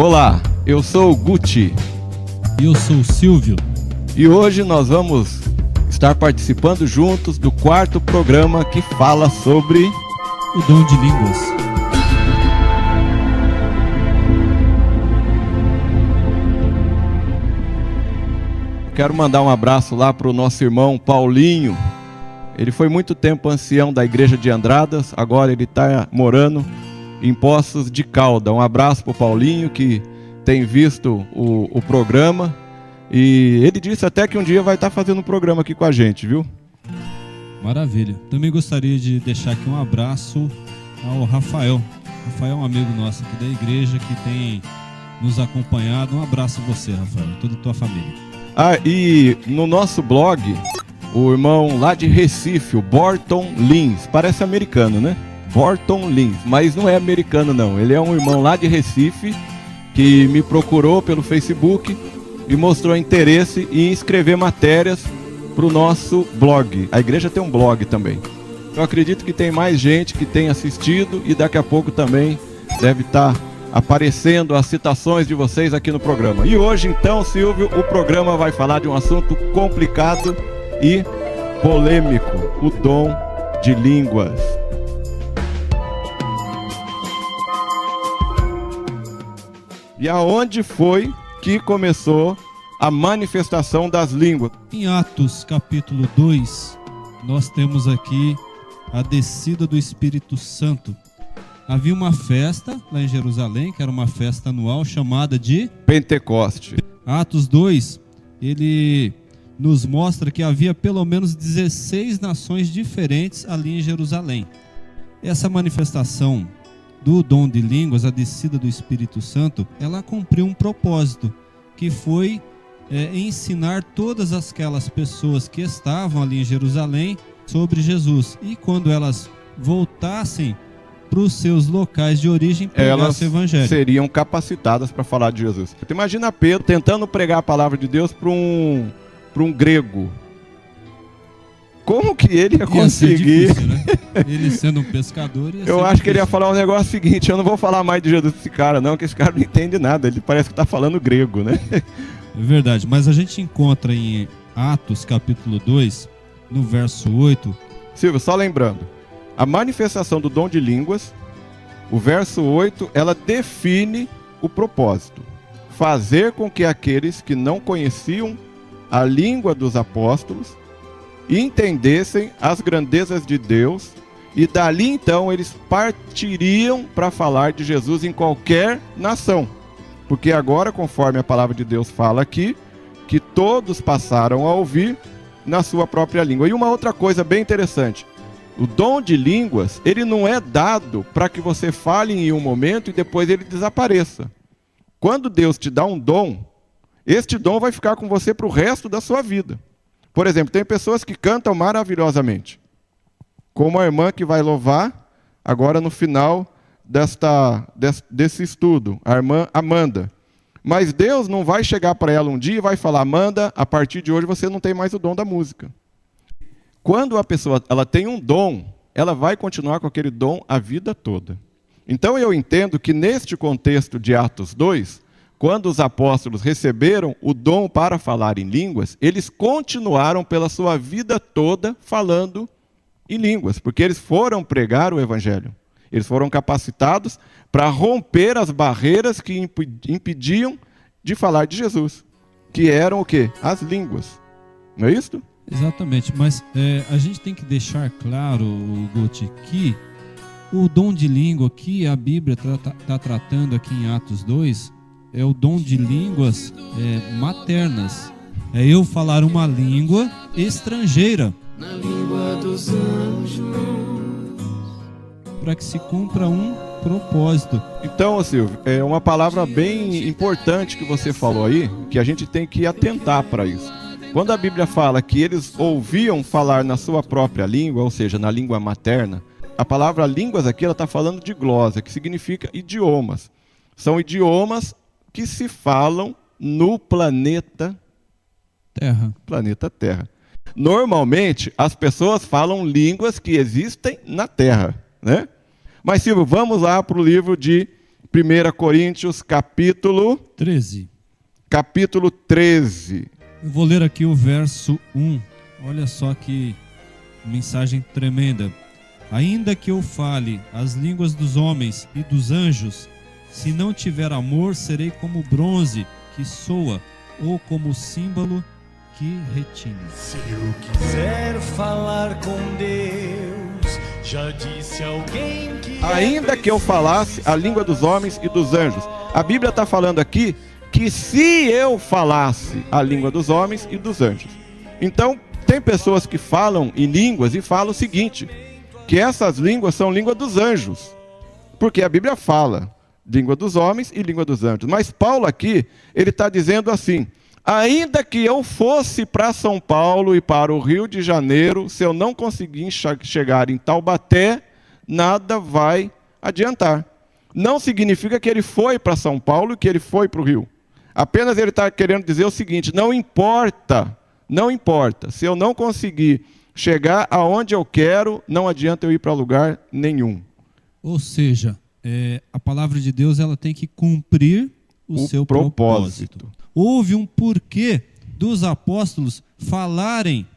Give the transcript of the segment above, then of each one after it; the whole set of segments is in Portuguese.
Olá, eu sou o Guti. E eu sou o Silvio. E hoje nós vamos estar participando juntos do quarto programa que fala sobre o dom de línguas. Quero mandar um abraço lá para o nosso irmão Paulinho. Ele foi muito tempo ancião da igreja de Andradas, agora ele está morando em Poços de Calda. Um abraço para o Paulinho, que tem visto o programa. E ele disse até que um dia vai estar fazendo um programa aqui com a gente, viu? Maravilha. Também gostaria de deixar aqui um abraço ao Rafael. Rafael é um amigo nosso aqui da igreja que tem nos acompanhado. Um abraço a você, Rafael, e toda a tua família. E no nosso blog, o irmão lá de Recife, o Borton Lins, parece americano, né? Borton Lins, mas não é americano não. Ele é um irmão lá de Recife que me procurou pelo Facebook e mostrou interesse em escrever matérias para o nosso blog. A igreja tem um blog também. Eu acredito que tem mais gente que tem assistido e daqui a pouco também deve estar aparecendo as citações de vocês aqui no programa. E hoje então, Silvio, o programa vai falar de um assunto complicado e polêmico: o dom de línguas. E aonde foi que começou a manifestação das línguas? Em Atos capítulo 2, nós temos aqui a descida do Espírito Santo. Havia uma festa lá em Jerusalém, que era uma festa anual chamada de Pentecoste. Atos 2, ele nos mostra que havia pelo menos 16 nações diferentes ali em Jerusalém. Essa manifestação do dom de línguas, a descida do Espírito Santo, ela cumpriu um propósito, que foi ensinar todas aquelas pessoas que estavam ali em Jerusalém sobre Jesus. E quando elas voltassem para os seus locais de origem, pregassem o evangelho. Seriam capacitadas para falar de Jesus. Você imagina Pedro tentando pregar a palavra de Deus para um grego. Como que ele ia conseguir? Difícil, né? Ele sendo um pescador. Eu acho que ele ia falar um negócio seguinte: eu não vou falar mais de Jesus desse cara, não, que esse cara não entende nada. Ele parece que está falando grego, né? É verdade, mas a gente encontra em Atos capítulo 2, no verso 8. Silvio, só lembrando, a manifestação do dom de línguas, o verso 8, ela define o propósito: fazer com que aqueles que não conheciam a língua dos apóstolos entendessem as grandezas de Deus, e dali então eles partiriam para falar de Jesus em qualquer nação. Porque agora, conforme a palavra de Deus fala aqui, que todos passaram a ouvir na sua própria língua. E uma outra coisa bem interessante: o dom de línguas, ele não é dado para que você fale em um momento e depois ele desapareça. Quando Deus te dá um dom, este dom vai ficar com você para o resto da sua vida. Por exemplo, tem pessoas que cantam maravilhosamente, como a irmã que vai louvar agora no final desse estudo, a irmã Amanda. Mas Deus não vai chegar para ela um dia e vai falar: Amanda, a partir de hoje você não tem mais o dom da música. Quando a pessoa ela tem um dom, ela vai continuar com aquele dom a vida toda. Então eu entendo que neste contexto de Atos 2, quando os apóstolos receberam o dom para falar em línguas, eles continuaram pela sua vida toda falando em línguas, porque eles foram pregar o evangelho. Eles foram capacitados para romper as barreiras que impediam de falar de Jesus, que eram o quê? As línguas. Não é isso? Exatamente, mas a gente tem que deixar claro, Guti, que o dom de língua que a Bíblia está tratando aqui em Atos 2 é o dom de línguas maternas. É eu falar uma língua estrangeira, na língua dos anjos, para que se cumpra um propósito. Então, Silvio, é uma palavra bem importante que você falou aí, que a gente tem que atentar para isso. Quando a Bíblia fala que eles ouviam falar na sua própria língua, ou seja, na língua materna, a palavra línguas aqui ela está falando de glosa, que significa idiomas. São idiomas que se falam no planeta Terra. Normalmente, as pessoas falam línguas que existem na Terra, né? Mas, Silvio, vamos lá para o livro de 1 Coríntios, capítulo 13. 13. Eu vou ler aqui o verso 1. Olha só que mensagem tremenda. Ainda que eu fale as línguas dos homens e dos anjos, se não tiver amor, serei como bronze que soa, ou como símbolo que retine. Se eu quiser falar com Deus, já disse alguém que Ainda que eu falasse a língua dos homens e dos anjos. A Bíblia está falando aqui que se eu falasse a língua dos homens e dos anjos. Então, tem pessoas que falam em línguas e falam o seguinte, que essas línguas são língua dos anjos. Porque a Bíblia fala língua dos homens e língua dos anjos. Mas Paulo aqui, ele está dizendo assim, ainda que eu fosse para São Paulo e para o Rio de Janeiro, se eu não conseguir chegar em Taubaté, nada vai adiantar. Não significa que ele foi para São Paulo e que ele foi para o Rio. Apenas ele está querendo dizer o seguinte, não importa, se eu não conseguir chegar aonde eu quero, não adianta eu ir para lugar nenhum. Ou seja, a palavra de Deus ela tem que cumprir o seu propósito. Houve um porquê dos apóstolos falarem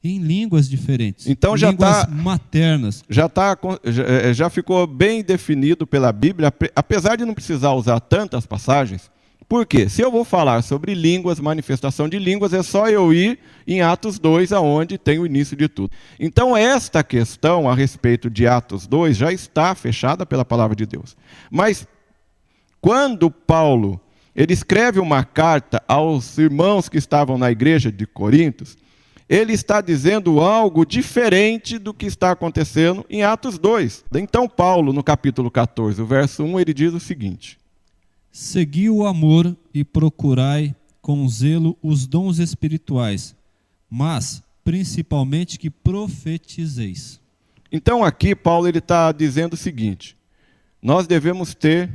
em línguas diferentes, então línguas maternas. Já ficou bem definido pela Bíblia, apesar de não precisar usar tantas passagens. Por quê? Se eu vou falar sobre línguas, manifestação de línguas, é só eu ir em Atos 2, aonde tem o início de tudo. Então, esta questão a respeito de Atos 2 já está fechada pela palavra de Deus. Mas, quando Paulo ele escreve uma carta aos irmãos que estavam na igreja de Corinto, ele está dizendo algo diferente do que está acontecendo em Atos 2. Então, Paulo, no capítulo 14, o verso 1, ele diz o seguinte, segui o amor e procurai com zelo os dons espirituais, mas principalmente que profetizeis. Então aqui Paulo está dizendo o seguinte, nós devemos ter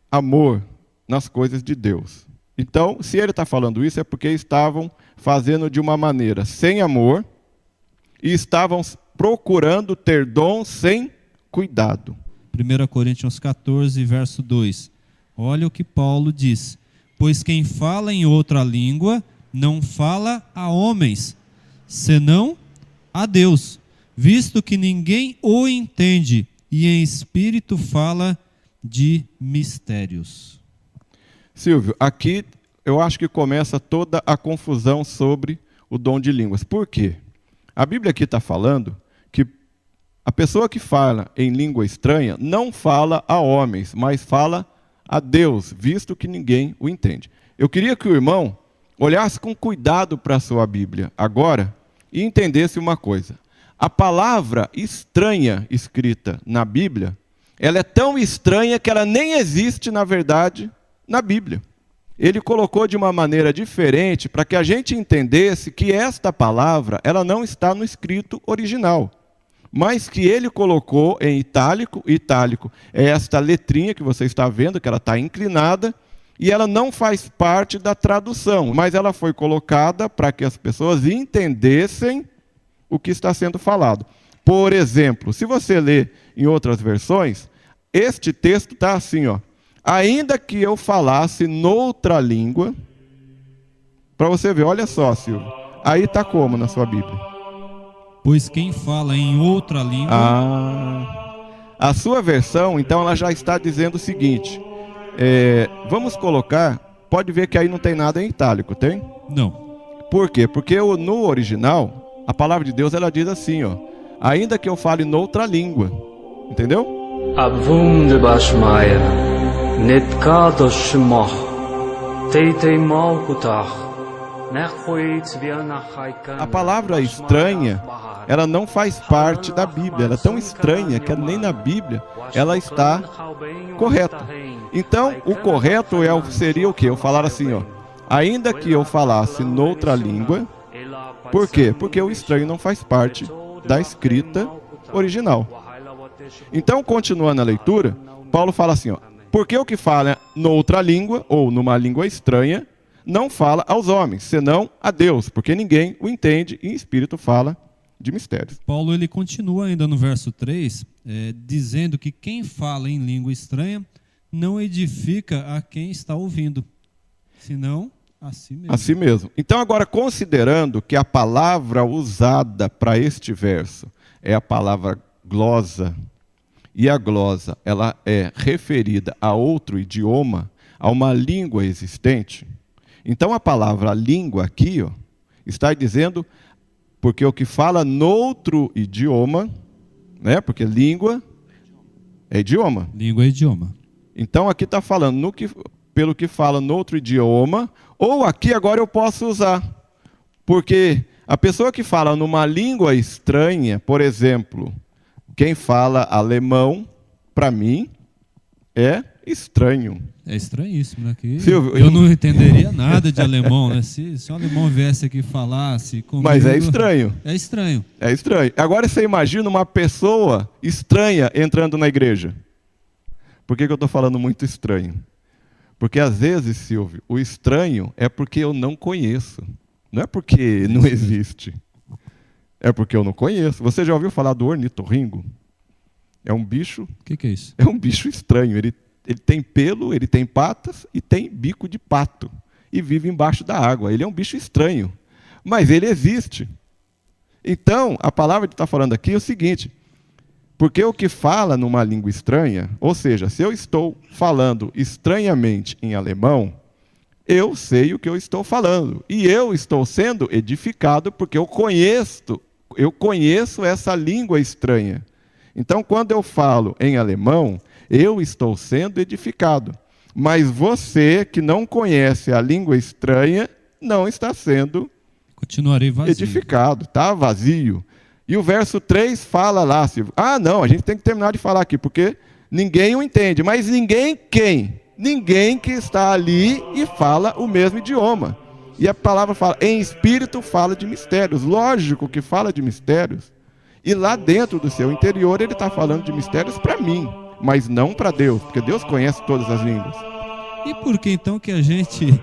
amor nas coisas de Deus. Então, se ele está falando isso, é porque estavam fazendo de uma maneira sem amor e estavam procurando ter dom sem cuidado. 1 Coríntios 14, verso 2. Olha o que Paulo diz. Pois quem fala em outra língua não fala a homens, senão a Deus, visto que ninguém o entende, e em espírito fala de mistérios. Silvio, aqui eu acho que começa toda a confusão sobre o dom de línguas. Por quê? A Bíblia aqui está falando que a pessoa que fala em língua estranha não fala a homens, mas fala a Deus, visto que ninguém o entende. Eu queria que o irmão olhasse com cuidado para a sua Bíblia agora e entendesse uma coisa. A palavra estranha escrita na Bíblia, ela é tão estranha que ela nem existe, na verdade, na Bíblia. Ele colocou de uma maneira diferente para que a gente entendesse que esta palavra, ela não está no escrito original, mas que ele colocou em itálico. Itálico é esta letrinha que você está vendo, que ela está inclinada, e ela não faz parte da tradução, mas ela foi colocada para que as pessoas entendessem o que está sendo falado. Por exemplo, se você ler em outras versões, este texto está assim, ó. Ainda que eu falasse noutra língua, para você ver, olha só, Silvio, aí está como na sua Bíblia? Pois quem fala em outra língua... A sua versão, então, ela já está dizendo o seguinte, vamos colocar, pode ver que aí não tem nada em itálico, tem? Não. Por quê? Porque no original, a palavra de Deus, ela diz assim, ó, ainda que eu fale noutra língua, entendeu? Abvundbashmaya, Netkadashmah, Teitei Malkutah. A palavra estranha, ela não faz parte da Bíblia, ela é tão estranha que nem na Bíblia ela está correta. Então, o correto seria o quê? Eu falar assim, ó, ainda que eu falasse noutra língua, por quê? Porque o estranho não faz parte da escrita original. Então, continuando a leitura, Paulo fala assim, ó, porque o que fala noutra língua, ou numa língua estranha, não fala aos homens, senão a Deus, porque ninguém o entende e em espírito fala de mistérios. Paulo ele continua ainda no verso 3, dizendo que quem fala em língua estranha não edifica a quem está ouvindo, senão a si mesmo. A si mesmo. Então, agora, considerando que a palavra usada para este verso é a palavra glosa, e a glosa ela é referida a outro idioma, a uma língua existente, então a palavra língua aqui, ó, está dizendo, porque o que fala noutro idioma, né? Porque língua é idioma. Língua é idioma. Então aqui está falando pelo que fala noutro idioma, ou aqui agora eu posso usar. Porque a pessoa que fala numa língua estranha, por exemplo, quem fala alemão, para mim, é estranho. É estranhíssimo, né? Que Silvio, eu não entenderia nada de alemão, né? Se um alemão viesse aqui e falasse comigo... Mas é estranho. É estranho. É estranho. Agora você imagina uma pessoa estranha entrando na igreja. Por que eu estou falando muito estranho? Porque às vezes, Silvio, o estranho é porque eu não conheço. Não é porque não existe. É porque eu não conheço. Você já ouviu falar do ornitorrinco? É um bicho... O que é isso? É um bicho estranho. Ele tem pelo, ele tem patas e tem bico de pato. E vive embaixo da água. Ele é um bicho estranho. Mas ele existe. Então, a palavra que está falando aqui é o seguinte. Porque o que fala numa língua estranha, ou seja, se eu estou falando estranhamente em alemão, eu sei o que eu estou falando. E eu estou sendo edificado porque eu conheço essa língua estranha. Então, quando eu falo em alemão, eu estou sendo edificado. Mas você que não conhece a língua estranha, não está sendo Continuarei vazio. edificado, está vazio. E o verso 3 fala lá, Silvio. Não, a gente tem que terminar de falar aqui, porque ninguém o entende. Mas ninguém quem? Ninguém que está ali e fala o mesmo idioma. E a palavra fala, em espírito fala de mistérios. Lógico que fala de mistérios. E lá dentro do seu interior ele está falando de mistérios para mim, mas não para Deus, porque Deus conhece todas as línguas. E por que então que a gente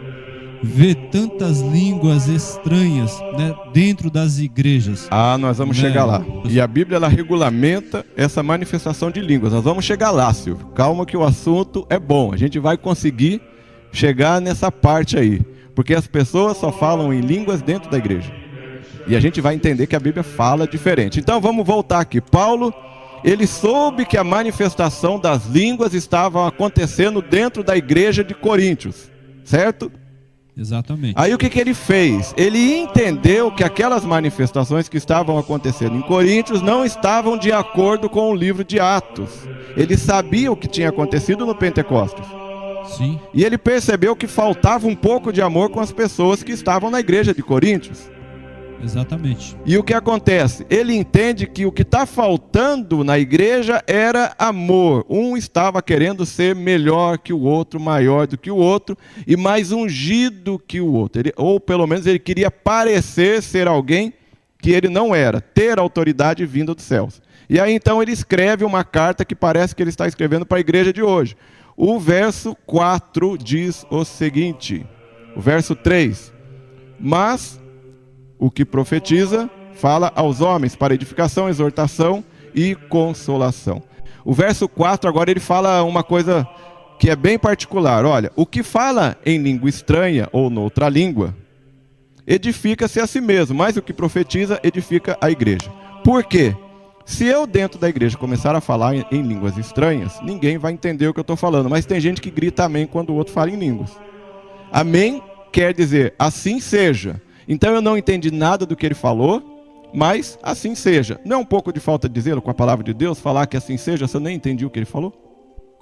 vê tantas línguas estranhas, né, dentro das igrejas? Nós vamos chegar lá. E a Bíblia ela regulamenta essa manifestação de línguas. Nós vamos chegar lá, Silvio. Calma que o assunto é bom. A gente vai conseguir chegar nessa parte aí. Porque as pessoas só falam em línguas dentro da igreja. E a gente vai entender que a Bíblia fala diferente. Então vamos voltar aqui. Paulo, ele soube que a manifestação das línguas estava acontecendo dentro da igreja de Coríntios. Certo? Exatamente. Aí o que ele fez? Ele entendeu que aquelas manifestações que estavam acontecendo em Coríntios não estavam de acordo com o livro de Atos. Ele sabia o que tinha acontecido no Pentecostes. Sim. E ele percebeu que faltava um pouco de amor com as pessoas que estavam na igreja de Coríntios. Exatamente. E o que acontece? Ele entende que o que está faltando na igreja era amor. Um estava querendo ser melhor que o outro, maior do que o outro e mais ungido que o outro. Ou pelo menos ele queria parecer ser alguém que ele não era, ter autoridade vinda dos céus. E aí então ele escreve uma carta que parece que ele está escrevendo para a igreja de hoje. O verso 4 diz o seguinte, o verso 3, mas o que profetiza fala aos homens para edificação, exortação e consolação. O verso 4 agora ele fala uma coisa que é bem particular. Olha, o que fala em língua estranha ou noutra língua, edifica-se a si mesmo, mas o que profetiza edifica a igreja. Por quê? Se eu dentro da igreja começar a falar em línguas estranhas, ninguém vai entender o que eu estou falando. Mas tem gente que grita amém quando o outro fala em línguas. Amém quer dizer assim seja. Então eu não entendi nada do que ele falou, mas assim seja. Não é um pouco de falta de zelo com a palavra de Deus, falar que assim seja, se eu nem entendi o que ele falou?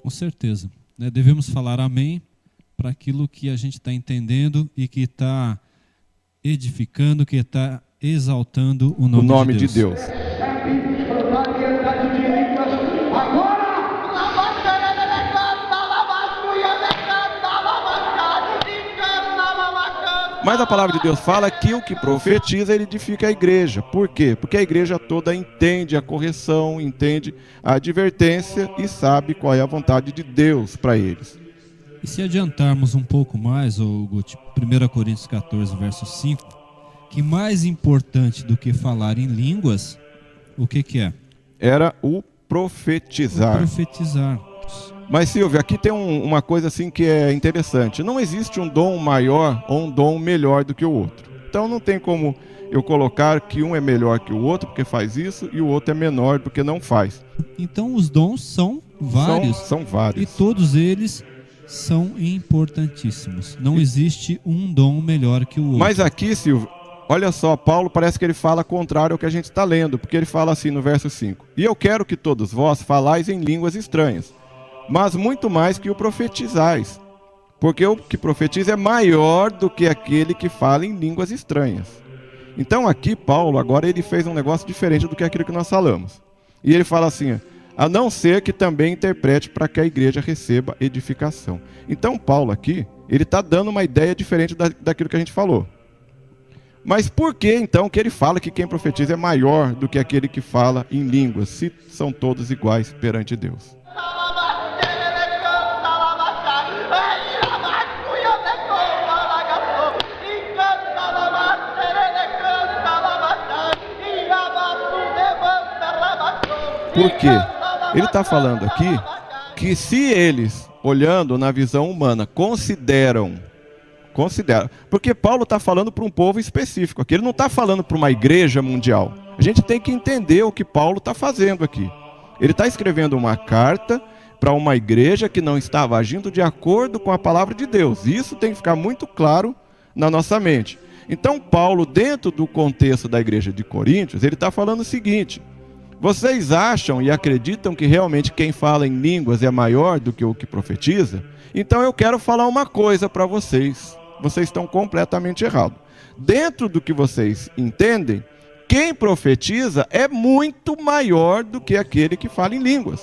Com certeza. Né? Devemos falar amém para aquilo que a gente está entendendo e que está edificando, que está exaltando o nome de Deus. Mas a palavra de Deus fala que o que profetiza, ele edifica a igreja. Por quê? Porque a igreja toda entende a correção, entende a advertência e sabe qual é a vontade de Deus para eles. E se adiantarmos um pouco mais, Guti, 1 Coríntios 14, verso 5, que mais importante do que falar em línguas, o que é? Era o profetizar. O profetizar. Mas, Silvio, aqui tem uma coisa assim que é interessante. Não existe um dom maior ou um dom melhor do que o outro. Então não tem como eu colocar que um é melhor que o outro porque faz isso e o outro é menor porque não faz. Então os dons são vários. São vários. E todos eles são importantíssimos. Não existe um dom melhor que o outro. Mas aqui, Silvio, olha só, Paulo parece que ele fala contrário ao que a gente está lendo, porque ele fala assim no verso 5. E eu quero que todos vós falais em línguas estranhas, mas muito mais que o profetizais, porque o que profetiza é maior do que aquele que fala em línguas estranhas. Então aqui Paulo, agora ele fez um negócio diferente do que aquilo que nós falamos. E ele fala assim, a não ser que também interprete para que a igreja receba edificação. Então Paulo aqui, ele está dando uma ideia diferente daquilo que a gente falou. Mas por que então que ele fala que quem profetiza é maior do que aquele que fala em línguas, se são todos iguais perante Deus? Por quê? Ele está falando aqui que se eles, olhando na visão humana, consideram, porque Paulo está falando para um povo específico aqui, ele não está falando para uma igreja mundial. A gente tem que entender o que Paulo está fazendo aqui. Ele está escrevendo uma carta para uma igreja que não estava agindo de acordo com a palavra de Deus. Isso tem que ficar muito claro na nossa mente. Então Paulo, dentro do contexto da igreja de Coríntios, ele está falando o seguinte: vocês acham e acreditam que realmente quem fala em línguas é maior do que o que profetiza? Então eu quero falar uma coisa para vocês. Vocês estão completamente errados. Dentro do que vocês entendem, quem profetiza é muito maior do que aquele que fala em línguas.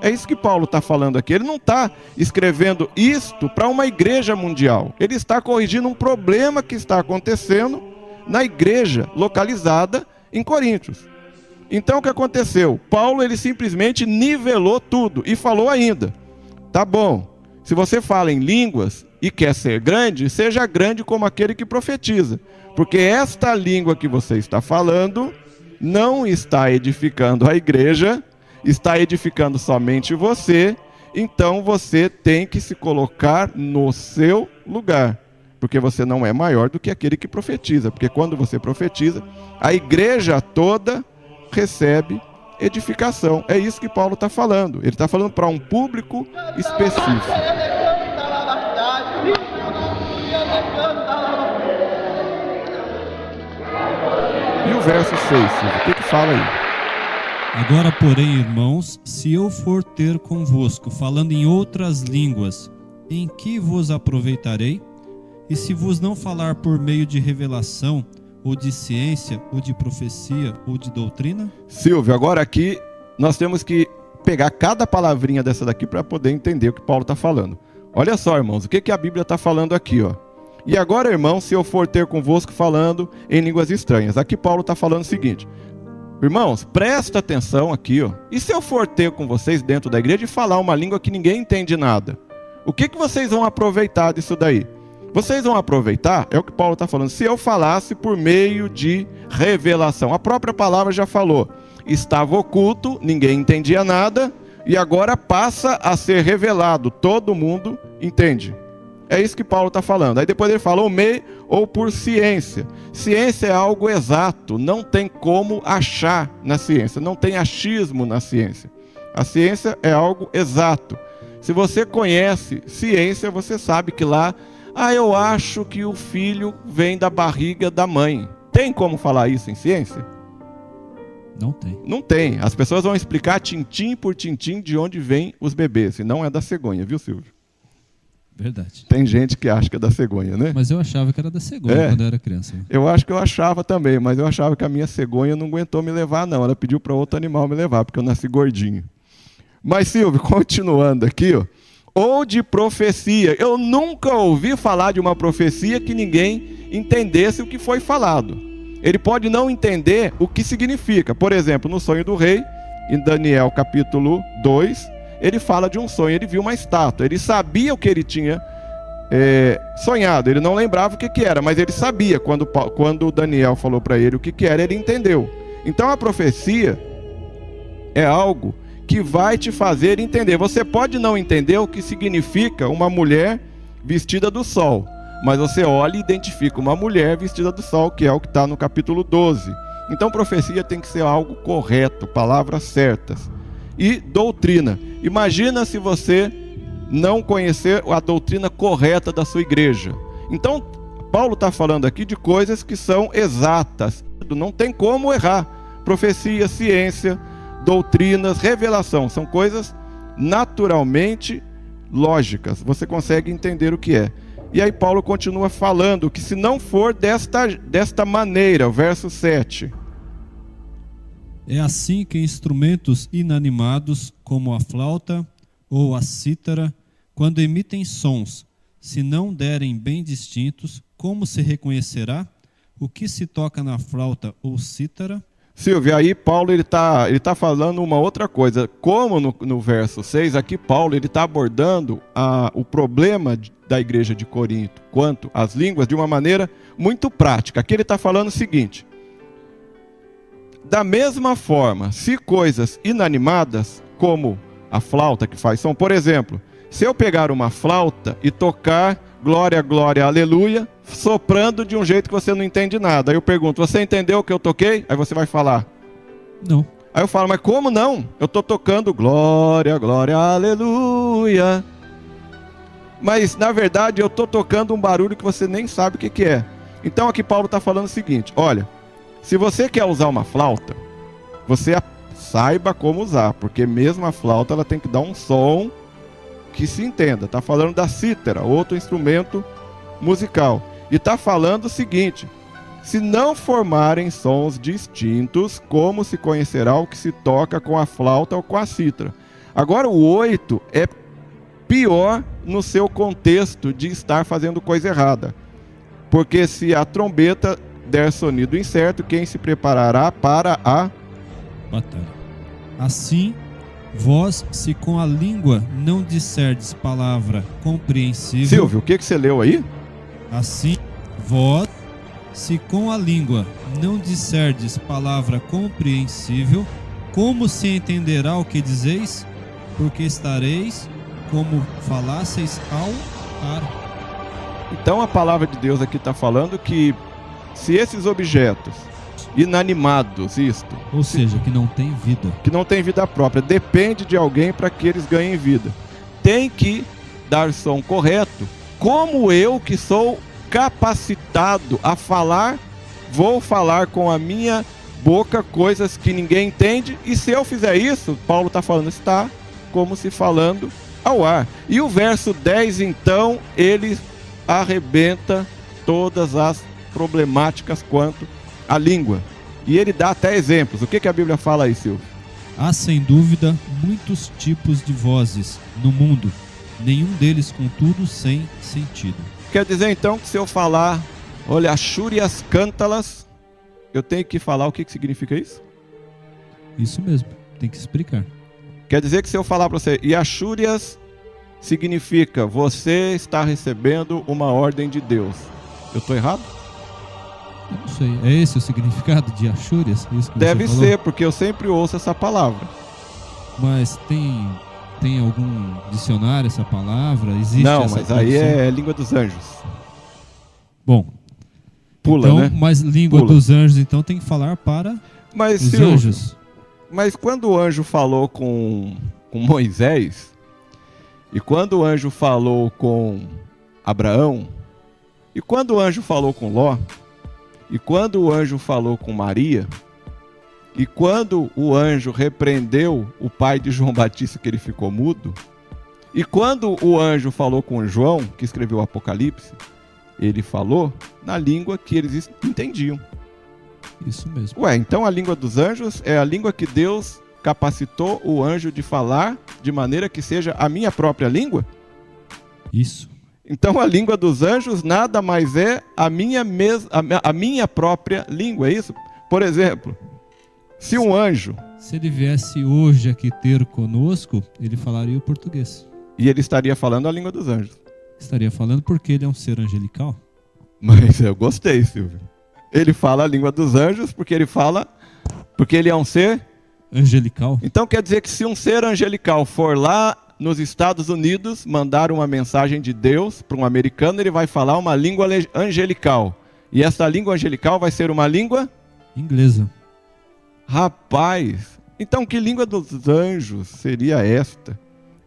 É isso que Paulo está falando aqui. Ele não está escrevendo isto para uma igreja mundial. Ele está corrigindo um problema que está acontecendo na igreja localizada em Coríntios. Então o que aconteceu? Paulo ele simplesmente nivelou tudo e falou ainda: tá bom, se você fala em línguas e quer ser grande, seja grande como aquele que profetiza, porque esta língua que você está falando não está edificando a igreja, está edificando somente você. Então você tem que se colocar no seu lugar, porque você não é maior do que aquele que profetiza, porque quando você profetiza, a igreja toda recebe edificação. É isso que Paulo está falando. Ele está falando para um público específico. E o verso 6, o que fala aí? Agora, porém, irmãos, se eu for ter convosco, falando em outras línguas, em que vos aproveitarei? E se vos não falar por meio de revelação, ou de ciência, ou de profecia, ou de doutrina? Silvio, agora aqui nós temos que pegar cada palavrinha dessa daqui para poder entender o que Paulo está falando. Olha só, irmãos, o que a Bíblia está falando aqui, ó. E agora, irmãos, se eu for ter convosco falando em línguas estranhas. Aqui Paulo está falando o seguinte: irmãos, presta atenção aqui, ó. E se eu for ter com vocês dentro da igreja e falar uma língua que ninguém entende nada? O que vocês vão aproveitar disso daí? Vocês vão aproveitar, é o que Paulo está falando, se eu falasse por meio de revelação. A própria palavra já falou, estava oculto, ninguém entendia nada, e agora passa a ser revelado, todo mundo entende. É isso que Paulo está falando. Aí depois ele fala, ou meio ou por ciência. Ciência é algo exato, não tem como achar na ciência, não tem achismo na ciência. A ciência é algo exato. Se você conhece ciência, você sabe que lá, eu acho que o filho vem da barriga da mãe. Tem como falar isso em ciência? Não tem. Não tem. As pessoas vão explicar tintim por tintim de onde vêm os bebês. E não é da cegonha, viu, Silvio? Verdade. Tem gente que acha que é da cegonha, né? Mas eu achava que era da cegonha quando eu era criança. Eu acho que eu achava também, mas eu achava que a minha cegonha não aguentou me levar, não. Ela pediu para outro animal me levar, porque eu nasci gordinho. Mas, Silvio, continuando aqui, ó. Ou de profecia. Eu nunca ouvi falar de uma profecia que ninguém entendesse o que foi falado. Ele pode não entender o que significa. Por exemplo, no sonho do rei, em Daniel capítulo 2, ele fala de um sonho, ele viu uma estátua. Ele sabia o que ele tinha sonhado, ele não lembrava o que era, mas ele sabia. Quando Daniel falou para ele o que era, ele entendeu. Então a profecia é algo que vai te fazer entender. Você pode não entender o que significa uma mulher vestida do sol, mas você olha e identifica uma mulher vestida do sol, que é o que está no capítulo 12. Então profecia tem que ser algo correto, palavras certas. E doutrina. Imagina se você não conhecer a doutrina correta da sua igreja. Então Paulo está falando aqui de coisas que são exatas, não tem como errar. Profecia, ciência, doutrinas, revelação, são coisas naturalmente lógicas, você consegue entender o que é. E aí Paulo continua falando que se não for desta maneira, o verso 7. É assim que instrumentos inanimados, como a flauta ou a cítara, quando emitem sons, se não derem bem distintos, como se reconhecerá o que se toca na flauta ou cítara? Silvio, aí Paulo ele tá falando uma outra coisa. Como no verso 6, aqui Paulo está abordando o problema da igreja de Corinto quanto às línguas de uma maneira muito prática. Aqui ele está falando o seguinte: da mesma forma, se coisas inanimadas, como a flauta que faz som, por exemplo, se eu pegar uma flauta e tocar glória, glória, aleluia, soprando de um jeito que você não entende nada. Aí eu pergunto, você entendeu o que eu toquei? Aí você vai falar, não. Aí eu falo, mas como não? Eu estou tocando glória, glória, aleluia. Mas na verdade eu estou tocando um barulho que você nem sabe o que é. Então aqui Paulo está falando o seguinte: olha, se você quer usar uma flauta, você saiba como usar, porque mesmo a flauta ela tem que dar um som que se entenda. Está falando da cítara, outro instrumento musical. E está falando o seguinte: se não formarem sons distintos, como se conhecerá o que se toca com a flauta ou com a cítara? Agora o 8 é pior no seu contexto de estar fazendo coisa errada. Porque se a trombeta der sonido incerto, quem se preparará para a batalha? Assim, vós, se com a língua não disserdes palavra compreensível... Silvio, o que você leu aí? Assim, vós, se com a língua não disserdes palavra compreensível, como se entenderá o que dizeis? Porque estareis como falasseis ao ar. Então a palavra de Deus aqui está falando que se esses objetos inanimados, ou seja, que não tem vida própria, depende de alguém para que eles ganhem vida, tem que dar som correto. Como eu, que sou capacitado a falar, vou falar com a minha boca coisas que ninguém entende, e se eu fizer isso, Paulo está falando, está como se falando ao ar. E o verso 10, então, ele arrebenta todas as problemáticas quanto à língua. E ele dá até exemplos. O que a Bíblia fala aí, Silvio? Há sem dúvida muitos tipos de vozes no mundo, nenhum deles, contudo, sem sentido. Quer dizer então que se eu falar, olha, Achúrias cântalas, eu tenho que falar o que significa isso? Isso mesmo, tem que explicar. Quer dizer que se eu falar para você, e Achúrias significa você está recebendo uma ordem de Deus, eu estou errado? Eu não sei, é esse o significado de Achúrias? Isso que deve você falou? Ser, porque eu sempre ouço essa palavra. Mas tem algum dicionário essa palavra? Existe? Não, essa mas tradução? aí é língua dos anjos. Bom, pula, então, né? Mas língua dos anjos, então tem que falar para os anjos. Mas quando o anjo falou com Moisés, e quando o anjo falou com Abraão, e quando o anjo falou com Ló, e quando o anjo falou com Maria, e quando o anjo repreendeu o pai de João Batista, que ele ficou mudo, e quando o anjo falou com João, que escreveu o Apocalipse, ele falou na língua que eles entendiam. Isso mesmo. Ué, então a língua dos anjos é a língua que Deus capacitou o anjo de falar de maneira que seja a minha própria língua? Isso. Então a língua dos anjos nada mais é a minha própria língua, é isso? Por exemplo, se um anjo... Se ele viesse hoje aqui ter conosco, ele falaria o português. E ele estaria falando a língua dos anjos. Estaria falando porque ele é um ser angelical. Mas eu gostei, Silvio. Ele fala a língua dos anjos porque ele é um ser angelical. Então quer dizer que se um ser angelical for lá nos Estados Unidos mandar uma mensagem de Deus para um americano, ele vai falar uma língua angelical. E essa língua angelical vai ser uma língua? Inglesa. Rapaz, então que língua dos anjos seria esta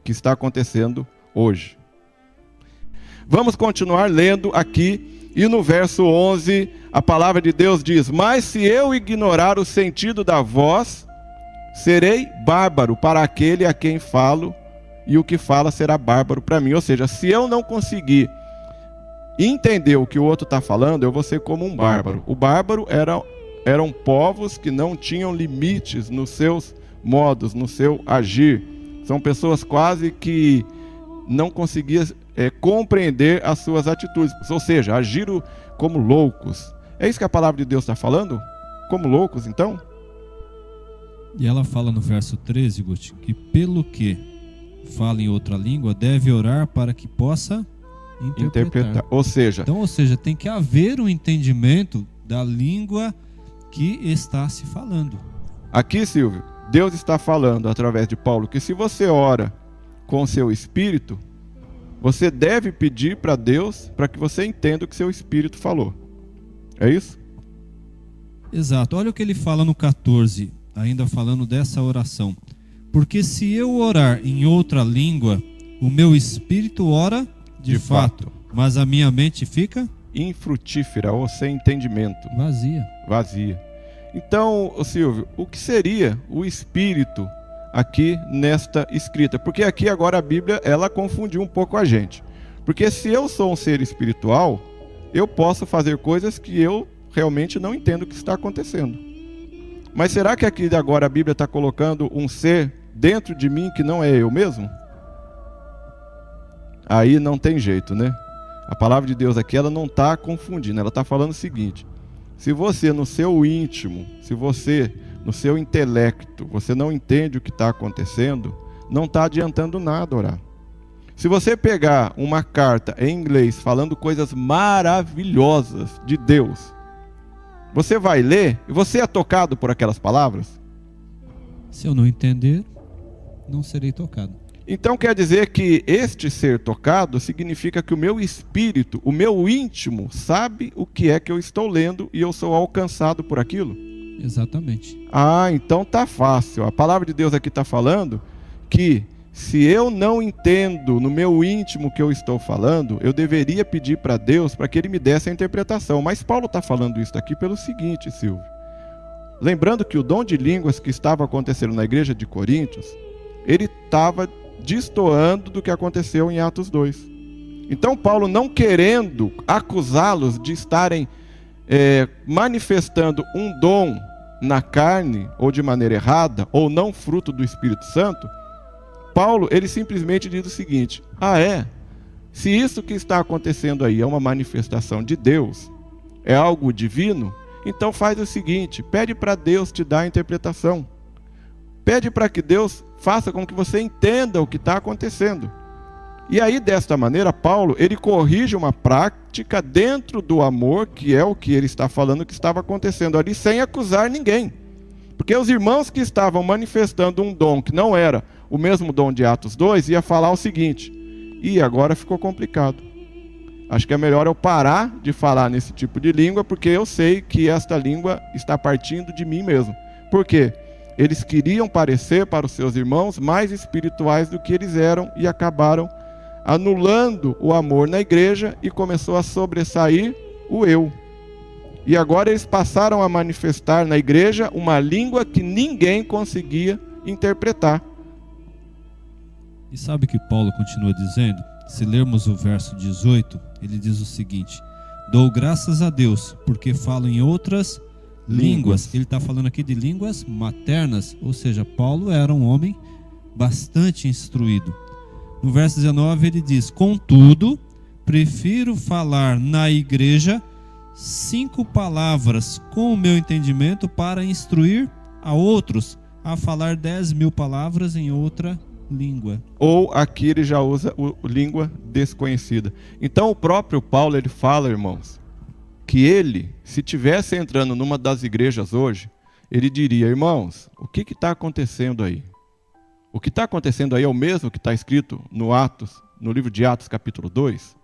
que está acontecendo hoje? Vamos continuar lendo aqui, e no verso 11, a palavra de Deus diz: mas se eu ignorar o sentido da voz, serei bárbaro para aquele a quem falo, e o que fala será bárbaro para mim. Ou seja, se eu não conseguir entender o que o outro está falando, eu vou ser como um bárbaro. O bárbaro eram povos que não tinham limites nos seus modos, no seu agir. São pessoas quase que não conseguiam compreender as suas atitudes, ou seja, agiram como loucos. É isso que a palavra de Deus está falando? Como loucos, então? E ela fala no verso 13, Guti, que pelo que fala em outra língua, deve orar para que possa interpretar. Ou seja, tem que haver um entendimento da língua que está se falando. Aqui, Silvio, Deus está falando através de Paulo que se você ora com o seu espírito, você deve pedir para Deus para que você entenda o que seu espírito falou. É isso? Exato. Olha o que ele fala no 14, ainda falando dessa oração. Porque se eu orar em outra língua, o meu espírito ora de fato, mas a minha mente fica infrutífera ou sem entendimento. Vazia. Então, Silvio, o que seria o espírito aqui nesta escrita? Porque aqui agora a Bíblia, ela confundiu um pouco a gente. Porque se eu sou um ser espiritual, eu posso fazer coisas que eu realmente não entendo o que está acontecendo. Mas será que aqui agora a Bíblia está colocando um ser dentro de mim que não é eu mesmo? Aí não tem jeito, né? A palavra de Deus aqui, ela não está confundindo, ela está falando o seguinte: se você no seu íntimo, se você no seu intelecto, você não entende o que está acontecendo, não está adiantando nada orar. Se você pegar uma carta em inglês falando coisas maravilhosas de Deus, você vai ler e você é tocado por aquelas palavras? Se eu não entender, não serei tocado. Então quer dizer que este ser tocado significa que o meu espírito, o meu íntimo, sabe o que é que eu estou lendo e eu sou alcançado por aquilo? Exatamente. Então tá fácil. A palavra de Deus aqui está falando que se eu não entendo no meu íntimo o que eu estou falando, eu deveria pedir para Deus para que Ele me desse a interpretação. Mas Paulo está falando isso aqui pelo seguinte, Silvio. Lembrando que o dom de línguas que estava acontecendo na igreja de Coríntios, ele estava destoando do que aconteceu em Atos 2. Então Paulo, não querendo acusá-los de estarem manifestando um dom na carne, ou de maneira errada, ou não fruto do Espírito Santo, Paulo, ele simplesmente diz o seguinte: se isso que está acontecendo aí é uma manifestação de Deus, é algo divino, então faz o seguinte, pede para Deus te dar a interpretação. Pede para que Deus faça com que você entenda o que está acontecendo. E aí, desta maneira, Paulo, ele corrige uma prática dentro do amor, que é o que ele está falando que estava acontecendo ali, sem acusar ninguém. Porque os irmãos que estavam manifestando um dom que não era o mesmo dom de Atos 2, ia falar o seguinte: e agora ficou complicado. Acho que é melhor eu parar de falar nesse tipo de língua, porque eu sei que esta língua está partindo de mim mesmo. Por quê? Eles queriam parecer para os seus irmãos mais espirituais do que eles eram e acabaram anulando o amor na igreja e começou a sobressair o eu. E agora eles passaram a manifestar na igreja uma língua que ninguém conseguia interpretar. E sabe o que Paulo continua dizendo? Se lermos o verso 18, ele diz o seguinte: dou graças a Deus, porque falo em outras línguas. Ele está falando aqui de línguas maternas, ou seja, Paulo era um homem bastante instruído. No verso 19 ele diz: contudo, prefiro falar na igreja 5 palavras com o meu entendimento para instruir a outros a falar 10.000 palavras em outra língua. Ou aqui ele já usa língua desconhecida. Então o próprio Paulo, ele fala, irmãos, que ele, se tivesse entrando numa das igrejas hoje, ele diria: irmãos, o que está acontecendo aí? O que está acontecendo aí é o mesmo que está escrito no livro de Atos capítulo 2?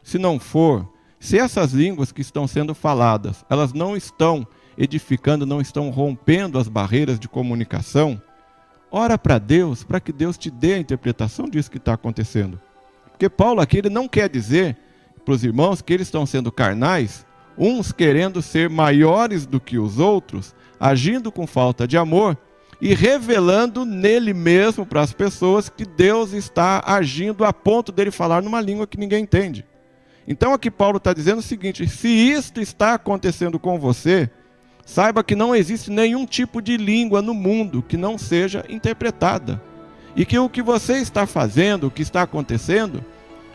Se não for, se essas línguas que estão sendo faladas, elas não estão edificando, não estão rompendo as barreiras de comunicação, ora para Deus, para que Deus te dê a interpretação disso que está acontecendo. Porque Paulo aqui, ele não quer dizer para os irmãos que eles estão sendo carnais, uns querendo ser maiores do que os outros, agindo com falta de amor e revelando nele mesmo para as pessoas que Deus está agindo a ponto dele falar numa língua que ninguém entende. Então aqui Paulo está dizendo o seguinte: se isto está acontecendo com você, saiba que não existe nenhum tipo de língua no mundo que não seja interpretada. E que o que você está fazendo, o que está acontecendo,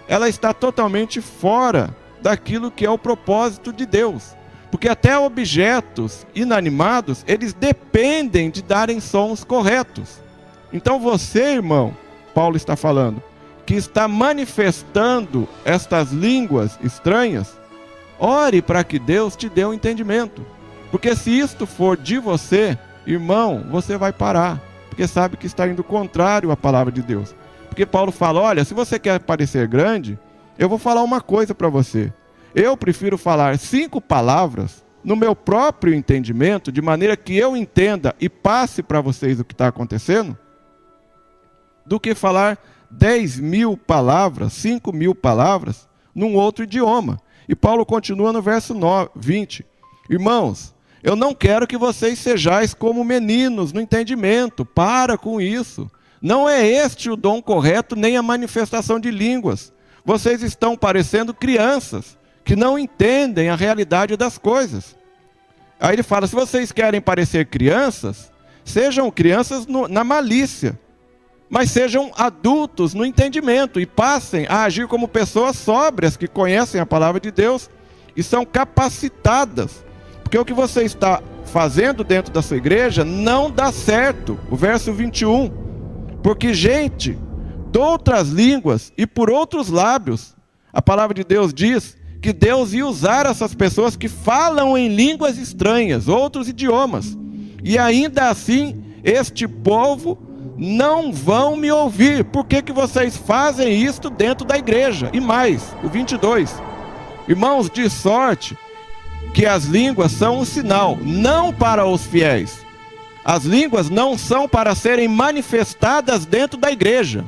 ela está totalmente fora daquilo que é o propósito de Deus. Porque até objetos inanimados, eles dependem de darem sons corretos. Então você, irmão, Paulo está falando, que está manifestando estas línguas estranhas, ore para que Deus te dê um entendimento. Porque se isto for de você, irmão, você vai parar. Porque sabe que está indo contrário à palavra de Deus. Porque Paulo fala: olha, se você quer parecer grande, eu vou falar uma coisa para você. Eu prefiro falar 5 palavras no meu próprio entendimento, de maneira que eu entenda e passe para vocês o que está acontecendo, do que falar 10.000 palavras, 5.000 palavras, num outro idioma. E Paulo continua no verso 20. Irmãos, eu não quero que vocês sejais como meninos no entendimento. Para com isso. Não é este o dom correto, nem a manifestação de línguas. Vocês estão parecendo crianças, que não entendem a realidade das coisas. Aí ele fala: se vocês querem parecer crianças, sejam crianças na malícia, mas sejam adultos no entendimento e passem a agir como pessoas sóbrias, que conhecem a palavra de Deus e são capacitadas. Porque o que você está fazendo dentro da sua igreja não dá certo. O verso 21. Porque gente de outras línguas e por outros lábios, a palavra de Deus diz que Deus ia usar essas pessoas que falam em línguas estranhas, outros idiomas. E ainda assim, este povo não vão me ouvir. Por que que vocês fazem isto dentro da igreja? E mais, o 22. Irmãos, de sorte que as línguas são um sinal, não para os fiéis. As línguas não são para serem manifestadas dentro da igreja.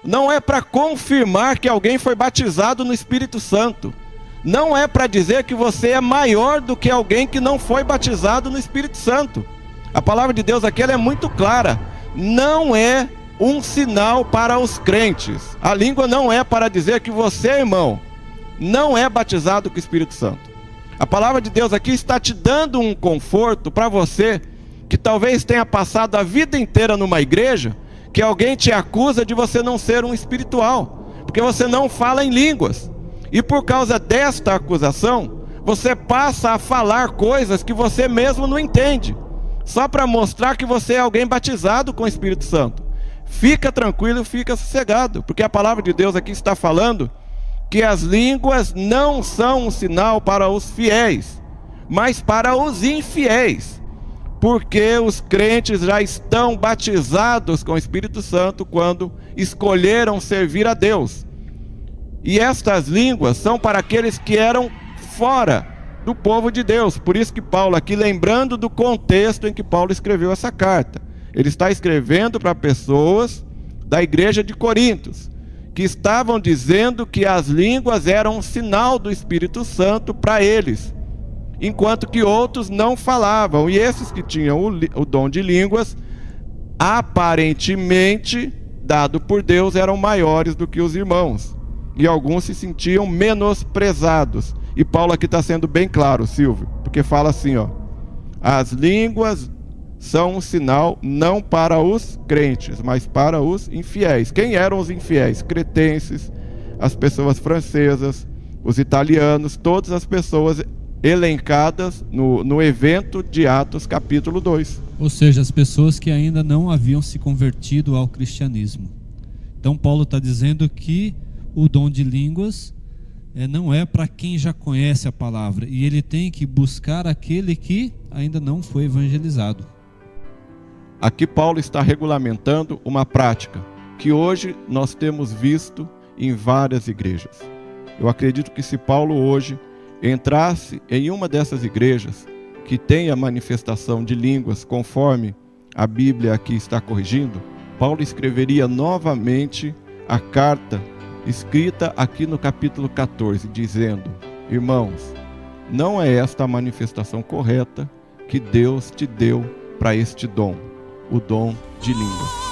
Não é para confirmar que alguém foi batizado no Espírito Santo. Não é para dizer que você é maior do que alguém que não foi batizado no Espírito Santo. A palavra de Deus aqui ela é muito clara. Não é um sinal para os crentes. A língua não é para dizer que você, irmão, não é batizado com o Espírito Santo. A palavra de Deus aqui está te dando um conforto para você que talvez tenha passado a vida inteira numa igreja, que alguém te acusa de você não ser um espiritual, porque você não fala em línguas. E por causa desta acusação, você passa a falar coisas que você mesmo não entende, só para mostrar que você é alguém batizado com o Espírito Santo. Fica tranquilo, fica sossegado, porque a palavra de Deus aqui está falando que as línguas não são um sinal para os fiéis, mas para os infiéis, porque os crentes já estão batizados com o Espírito Santo quando escolheram servir a Deus. E estas línguas são para aqueles que eram fora do povo de Deus. Por isso que Paulo aqui, lembrando do contexto em que Paulo escreveu essa carta, ele está escrevendo para pessoas da igreja de Corinto, que estavam dizendo que as línguas eram um sinal do Espírito Santo para eles, enquanto que outros não falavam. E esses que tinham o dom de línguas, aparentemente, dado por Deus, eram maiores do que os irmãos. E alguns se sentiam menosprezados. E Paulo aqui está sendo bem claro, Silvio, porque fala assim, ó: as línguas são um sinal não para os crentes, mas para os infiéis. Quem eram os infiéis? Cretenses, as pessoas francesas, os italianos, todas as pessoas elencadas no evento de Atos capítulo 2. Ou seja, as pessoas que ainda não haviam se convertido ao cristianismo. Então Paulo está dizendo que o dom de línguas não é para quem já conhece a palavra, e ele tem que buscar aquele que ainda não foi evangelizado. Aqui Paulo está regulamentando uma prática que hoje nós temos visto em várias igrejas. Eu acredito que se Paulo hoje entrasse em uma dessas igrejas que tem a manifestação de línguas conforme a Bíblia aqui está corrigindo, Paulo escreveria novamente a carta escrita aqui no capítulo 14, dizendo: irmãos, não é esta a manifestação correta que Deus te deu para este dom, o dom de línguas.